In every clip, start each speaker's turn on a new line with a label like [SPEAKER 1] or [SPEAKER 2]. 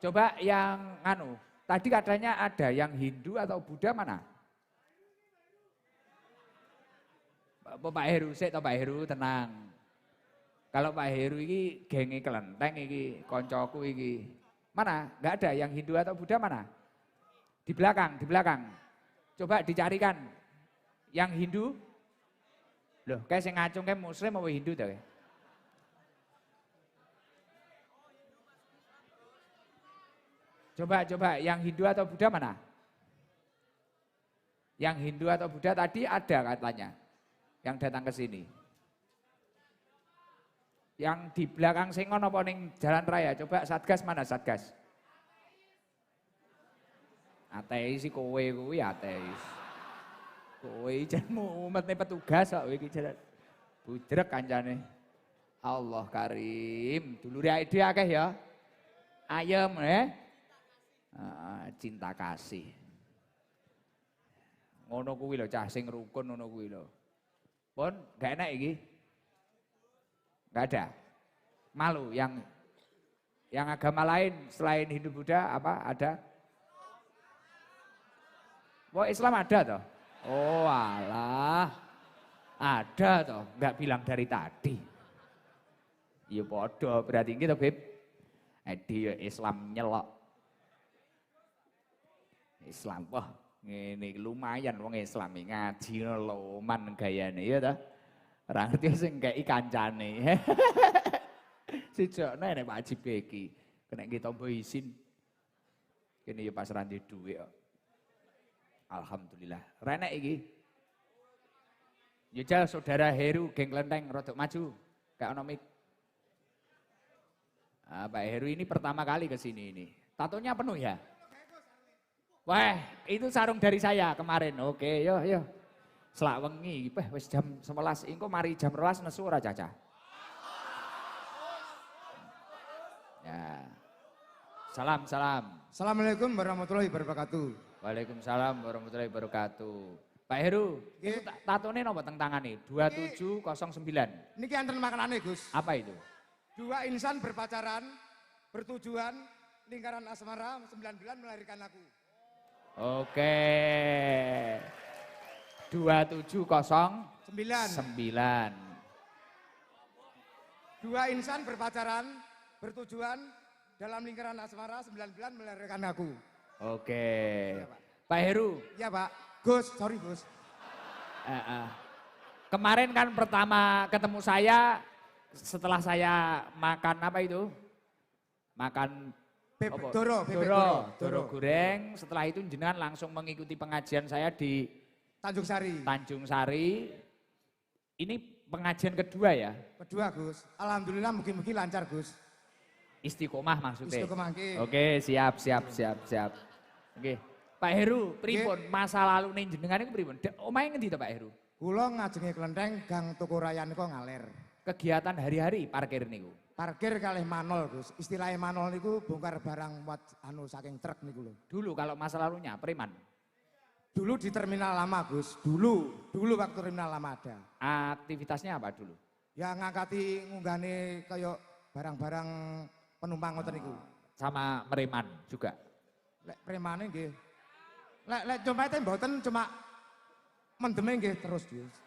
[SPEAKER 1] Coba yang tadi katanya ada yang Hindu atau Buddha mana? Pak Heru, Pak Heru tenang. Kalau Pak Heru ini genge kelenteng ini, koncoku ini. Mana? Enggak ada yang Hindu atau Buddha mana? Di belakang, di belakang. Coba dicarikan. Yang Hindu? Loh, kayak sing ngacung kayak Muslim atau Hindu tuh? Coba, yang Hindu atau Buddha mana? Yang Hindu atau Buddha tadi ada katanya, yang datang ke sini. Yang di belakang Sengon apa ning jalan raya, coba Satgas mana Satgas? Ateis sih kowe kuwi ateis. Kowe jenmu umatnya petugas kok iki jalan. Bujrek kancane. Allah Karim, dulure ide akeh ya. Ayem cinta kasih. Ngono kuwi lho cah sing rukun ngono kuwi lho. Pun gak enak iki. Gak ada. Malu yang agama lain selain Hindu Buddha apa ada? Wah Islam ada toh? Oh alah. Ada toh, enggak bilang dari tadi. Ya bodoh berarti gitu Beb. Dia Islam nyelok. Islam wah ngene lumayan wong Islam ngaji loman gayane ya ta. Ora ngerti sing kei kancane. Sejokne nek Pak Haji iki kena ki tombo isin. Kene ya pas randi dhuwit kok. Alhamdulillah. Renek iki. Ya saudara Heru geng Klenteng rodok maju. Kayak ono mik. Pak Heru ini pertama kali ke sini ini. Tatonya penuh ya? Wah, itu sarung dari saya kemarin. Oke, yo. Selak wengi, wis jam 11, engko mari jam 12 nesu ora Caca. Ya. Salam.
[SPEAKER 2] Assalamualaikum warahmatullahi wabarakatuh.
[SPEAKER 1] Waalaikumsalam warahmatullahi wabarakatuh. Pak Heru, itu tatone napa teng tangane? 2709.
[SPEAKER 2] Niki anten makanane, Gus.
[SPEAKER 1] Apa itu?
[SPEAKER 2] Dua insan berpacaran, bertujuan, lingkaran asmara, 9 bulan melahirkan aku.
[SPEAKER 1] Oke. 2709.
[SPEAKER 2] Dua insan berpacaran, bertujuan, dalam lingkaran asmara 9 bulan melahirkan aku.
[SPEAKER 1] Oke. Ya, Pak Heru.
[SPEAKER 2] Ya Pak. Gus, sorry Gus.
[SPEAKER 1] Kemarin kan pertama ketemu saya, setelah saya makan apa itu? Makan Doro goreng. Setelah itu jenengan langsung mengikuti pengajian saya di Tanjung Sari. Ini pengajian kedua ya?
[SPEAKER 2] Kedua Gus. Alhamdulillah mungkin lancar Gus.
[SPEAKER 1] Istiqomah maksudnya?
[SPEAKER 2] Istiqomah.
[SPEAKER 1] Oke, siap. Oke. Pak Heru, pripun masa lalu nih jenengan itu pripun? Omahe ngendi to Pak Heru?
[SPEAKER 2] Kula ngajengi Klenteng Gang Toko Raya niku ngaler.
[SPEAKER 1] Kegiatan hari-hari parkir niku.
[SPEAKER 2] Parkir kalih manol Gus. Istilahnya manol niku bongkar barang muat saking truk niku lho.
[SPEAKER 1] Dulu kalau masa lalunya preman.
[SPEAKER 2] Dulu di terminal lama Gus. Dulu waktu terminal lama ada.
[SPEAKER 1] Aktivitasnya apa dulu?
[SPEAKER 2] Ya ngangkati ngunggane kayak barang-barang penumpang ngoten niku.
[SPEAKER 1] Sama preman juga.
[SPEAKER 2] Lek premane nggih. Lek dompete mboten cuma mendeme nggih terus Gus.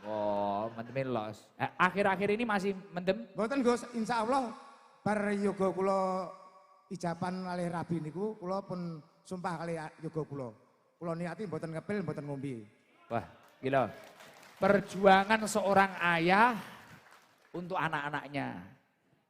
[SPEAKER 1] Oh, mendem los. Akhir-akhir ini masih mendem?
[SPEAKER 2] Mboten Gus, insya Allah bar yoga kula ijaban kalih rabi niku kula pun sumpah kalih yoga kula. Kula niati mboten ngepil, mboten ngombe.
[SPEAKER 1] Wah, gila. Perjuangan seorang ayah untuk anak-anaknya.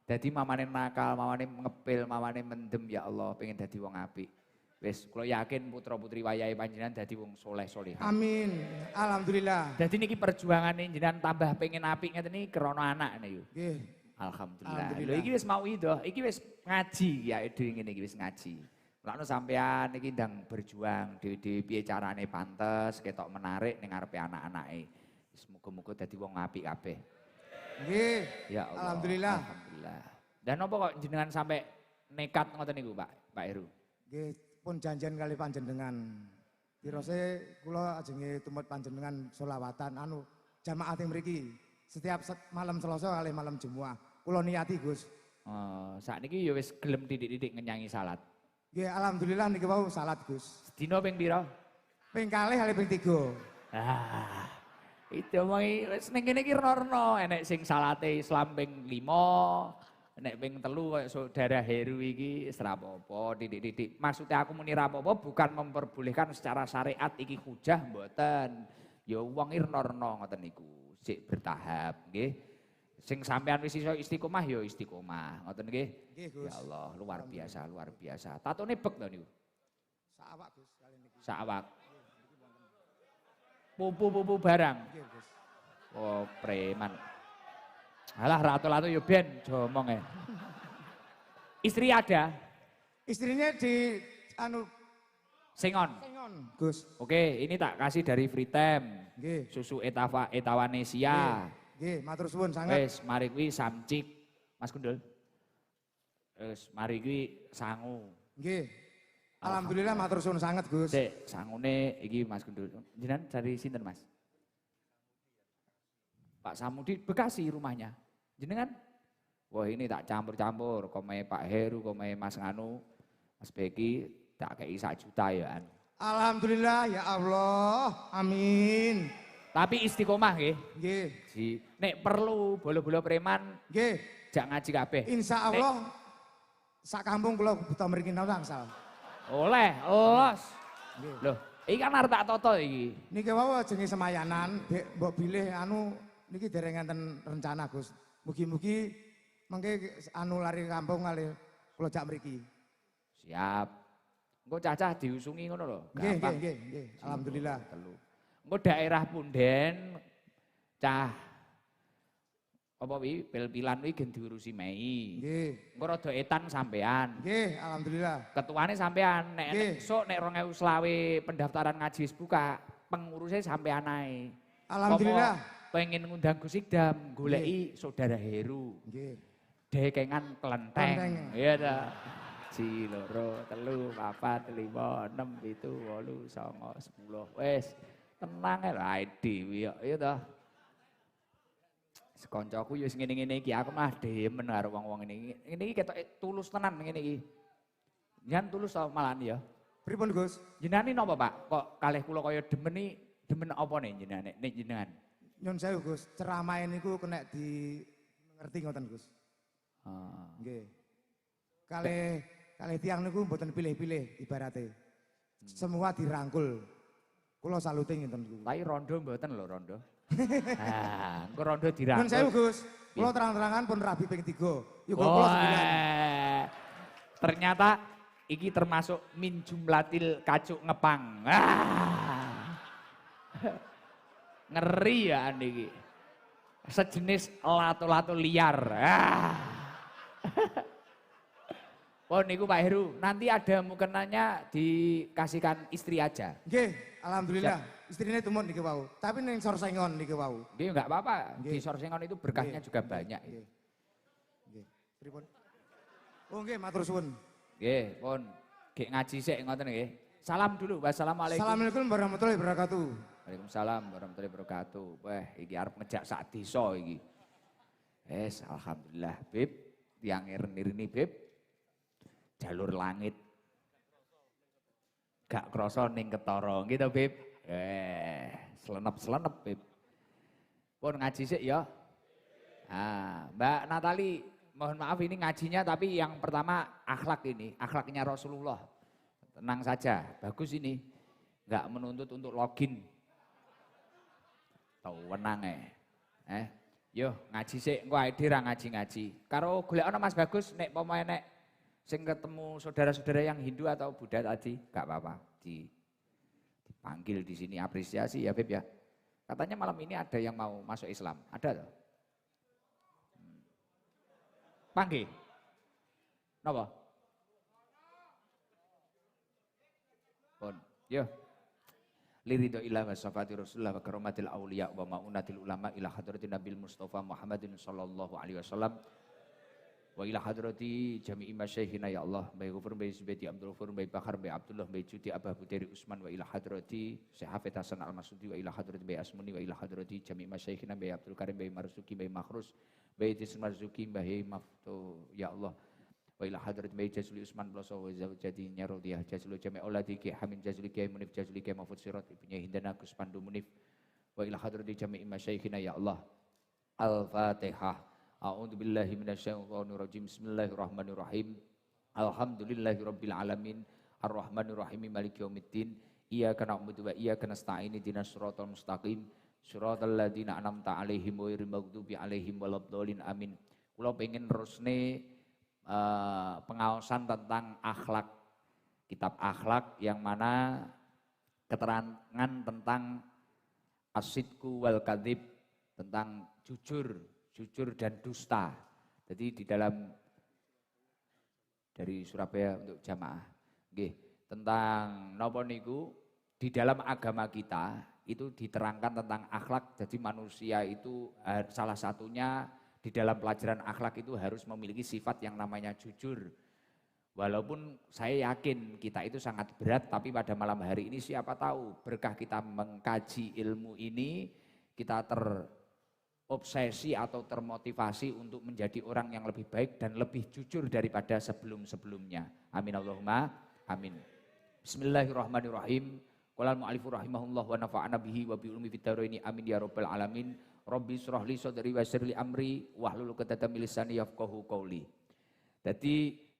[SPEAKER 1] Jadi mamane nakal, mamane ngepil, mamane mendem ya Allah, pengen dadi wong apik. Wis kula yakin putra-putri wayahe panjenengan dadi wong soleh-solehah.
[SPEAKER 2] Amin. Alhamdulillah.
[SPEAKER 1] Dadi niki perjuangane jenengan tambah pengen apik ngeten iki krana anak niku.
[SPEAKER 2] Nggih.
[SPEAKER 1] Alhamdulillah. Lho iki wis mau itu, iki wis ngaji ya dhewe ngene iki wis ngaji. Mulane sampean iki ndang berjuang dhewe-dhewe piye carane pantes, ketok menarik ning ngarepe anak-anake. Wis muga-muga dadi wong apik kabeh.
[SPEAKER 2] Nggih.
[SPEAKER 1] Ya Allah.
[SPEAKER 2] Alhamdulillah.
[SPEAKER 1] Alhamdulillah. Dan apa kok jenengan sampai nekat ngoten niku, Pak Heru?
[SPEAKER 2] Nggih. Pun janjian kali panjenengan. Dirose kula ajenge tumut panjenengan sholawatan jamaah teng mriki. Setiap malam Selasa kali malam Jumat. Kula niati Gus.
[SPEAKER 1] Sakniki ya wis gelem titik-titik ngenyangi salat.
[SPEAKER 2] Nggih, alhamdulillah niki wau salat Gus.
[SPEAKER 1] Sedina ping pira?
[SPEAKER 2] Ping kalih kali ping 3.
[SPEAKER 1] Ah. Itu omongi wis ning kene iki rena-rena, enek sing salate Islam ping 5, enek ping 3 kaya saudara Heru iki wis ra apa-apa, titik-titik. Maksudnya aku muni ra apa-apa bukan memperbolehkan secara syariat iki hujah mboten. Ya wong iki rena-rena ngoten niku, sik bertahap nggih. Sing sampean wis iso istiqomah ya istiqomah, ngoten nggih.
[SPEAKER 2] Nggih Gus.
[SPEAKER 1] Ya Allah, luar biasa, luar biasa. Tatone bek to niku.
[SPEAKER 2] Sak awak Gus kali niki.
[SPEAKER 1] Sak awak. Pupu-pupu barang.
[SPEAKER 2] Nggih Gus.
[SPEAKER 1] Oh, preman. Alah ratu-ratu yo ben jomong ya. Istri ada?
[SPEAKER 2] Istrinya di anu
[SPEAKER 1] Sengon.
[SPEAKER 2] Sengon Gus.
[SPEAKER 1] Oke, ini tak kasih dari Free Time.
[SPEAKER 2] Nggih.
[SPEAKER 1] Susu Etawanesia.
[SPEAKER 2] Nggih, matur suwun sangat.
[SPEAKER 1] Wes, mari kuwi samcik. Mas Gundul. Wes, mari kuwi sangu.
[SPEAKER 2] Nggih. Alhamdulillah matur suwun sangat Gus.
[SPEAKER 1] Sik, sangune iki Mas Gundul. Jenengan dari sinten, Mas? Pak Samudi Bekasi rumahnya. Jenengan? Wah, ini tak campur-campur, komai Pak Heru, komai Mas Nganu, Mas Beki, tak kei 1 juta ya.
[SPEAKER 2] Alhamdulillah ya Allah. Amin.
[SPEAKER 1] Tapi istiqomah nggih.
[SPEAKER 2] Nggih.
[SPEAKER 1] Nek perlu bola-bola preman
[SPEAKER 2] Nggih.
[SPEAKER 1] jak ngaji kabeh.
[SPEAKER 2] Insya Allah sak kampung kula buta mriki nangsal.
[SPEAKER 1] Oleh, los.
[SPEAKER 2] Nggih.
[SPEAKER 1] Loh, iki kan arep tak toto iki.
[SPEAKER 2] Niki wau jenenge semayanan, mbok bilih anu niki dereng enten rencana Gus. Mugi-mugi mengke anu lari kampung kali kula jak mriki.
[SPEAKER 1] Siap. Engko cacah diusungi ngono lho.
[SPEAKER 2] Nggih,
[SPEAKER 1] Gampang.
[SPEAKER 2] nggih. Alhamdulillah.
[SPEAKER 1] Telu. Engko daerah Punden cah apa wi pil-pilan wi gen diurusi Mei.
[SPEAKER 2] Nggih.
[SPEAKER 1] Engko rada etan sampean.
[SPEAKER 2] Nggih, alhamdulillah.
[SPEAKER 1] Ketuane sampean nek
[SPEAKER 2] Nggih.
[SPEAKER 1] esuk nek 2020 pendaftaran ngaji wis buka, pengurusnya sampean ae.
[SPEAKER 2] Alhamdulillah.
[SPEAKER 1] Apa pengen ngundang Gus Ikdam goleki saudara Heru.
[SPEAKER 2] Nggih.
[SPEAKER 1] Dekengan
[SPEAKER 2] Kelenteng.
[SPEAKER 1] kelenteng. Iya ta. Ji loro, telu, papat, lima, 6, 7, 8, 9, 10. Wes, tenang ae dhewe kok, iya ta. Sekoncoku ya wis ngene-ngene iki, aku mah demen karo wong-wong ini. Ngene iki ketok tulus tenan ngene iki. Jan tulus ta malahan ya.
[SPEAKER 2] Pripun Gus?
[SPEAKER 1] Jenengan napa, Pak? Kok kalih kula kaya demen apa nih jenengan nek jenengan?
[SPEAKER 2] Nyun sewu Gus, ceramah niku kena di ngerti ngoten Gus. Nggih. Kalih tiang niku mboten pilih-pilih ibarate. Semua dirangkul. Kula salute ngenten niku.
[SPEAKER 1] Tapi rondo mboten lho rondo. Ah, engko rondo dirangkul.
[SPEAKER 2] Nyun sewu Gus, kula terang-terangan pun rabi ping 3. Yuga kula 9.
[SPEAKER 1] Ternyata iki termasuk min jumlatil kacuk ngepang. Ngeri ya niki. Sejenis lato-lato liar. Oh niku Pak Heru, nanti ada mukenanya dikasihkan istri aja.
[SPEAKER 2] Nggih, alhamdulillah. Istrine tumut niki wau. Tapi ning Sorsengon niki wau.
[SPEAKER 1] Nggih enggak apa-apa. Di
[SPEAKER 2] Nggih.
[SPEAKER 1] Sorsengon itu berkahnya juga banyak.
[SPEAKER 2] Nggih. Nggih. Pripun? Oh nggih, matur suwun.
[SPEAKER 1] Nggih, pun gek ngaji sik ngoten nggih. Salam dulu. Wassalamualaikum.
[SPEAKER 2] Assalamualaikum warahmatullahi wabarakatuh.
[SPEAKER 1] Waalaikumsalam warahmatullahi wabarakatuh. Wah, iki arep ngejak sak desa iki. Alhamdulillah, Bib. Tiang nirni Bib. Jalur langit. Gak krasa ning ketara gitu, Bib. Selenep-selenep, Bib. Pun ngaji sik ya. Mbak Natali, mohon maaf ini ngajinya tapi yang pertama akhlak ini, akhlaknya Rasulullah. Tenang saja, bagus ini. Enggak menuntut untuk login. Tahu wenang Yo ngaji sik, engko ae dhewe ngaji-ngaji. Karo golekana Mas Bagus nek pomo nek sing ketemu saudara-saudara yang Hindu atau Buddha tadi, enggak apa-apa. Dipanggil di sini apresiasi ya Beb ya. Katanya malam ini ada yang mau masuk Islam. Ada toh? Panggil. Napa? Pun. Yo. Liridho ilah wa syafati rasulullah wa karomatil awliya wa ma'unatil ulama ila hadratin nabil mustafa Muhammadin sallallahu alaihi wasallam wa ila hadrati jami'i masyaihina ya Allah baik Gufur, baik Zubedi, Abdul Gufur, baik Bakar, baik Abdullah, baik Judi, Abah Buderi Usman wa ila hadrati Syekh Hafid Hasan Al-Masudi wa ila hadrati baik Asmuni wa ila hadrati jami'i masyaihina baik Abdul Karim, baik Marzuki, baik Makhrus, baik Tisn Marzuki, baik Maftu ya Allah wa ila hadrat Mbay Jazuli Usman Ploso wa zawjatinya Rodiyah Jazuli Jami' Auladi Ki Hamim Jazuli Ki Munif Jazuli Ki Mahfud Sirat Ibnunya Hindana Gus Pandu Munif wa ila hadrati jami'i masyayikhina ya Allah. Al-Fatihah. A'udzu billahi minasyaitonir rajim. Bismillahirrahmanirrahim. Alhamdulillahirabbil alamin. Arrahmanir rahim maliki yaumiddin. Iyyaka na'budu wa iyyaka nasta'in. Ihdinas siratal mustaqim. Siratal ladzina an'amta 'alaihim ghairil maghdubi 'alaihim waladdallin. Amin. Kula pengen terusne pengaosan tentang akhlak. Kitab akhlak yang mana keterangan tentang asidku wal kadzib, tentang jujur dan dusta. Jadi di dalam dari Surabaya untuk jamaah. Nggih, tentang napa niku di dalam agama kita itu diterangkan tentang akhlak. Jadi manusia itu salah satunya di dalam pelajaran akhlak itu harus memiliki sifat yang namanya jujur. Walaupun saya yakin kita itu sangat berat, tapi pada malam hari ini siapa tahu berkah kita mengkaji ilmu ini, kita terobsesi atau termotivasi untuk menjadi orang yang lebih baik dan lebih jujur daripada sebelum-sebelumnya. Amin Allahumma amin. Bismillahirrahmanirrahim. Qala al-mu'allifu rahimahullah wa nafa'ana bihi wa bi ulumi fid dharaini amin ya rabbal alamin. Rabbi shrah li sadri wa yassir li amri wahlul 'uqdatam min lisani yafqahu qawli. Jadi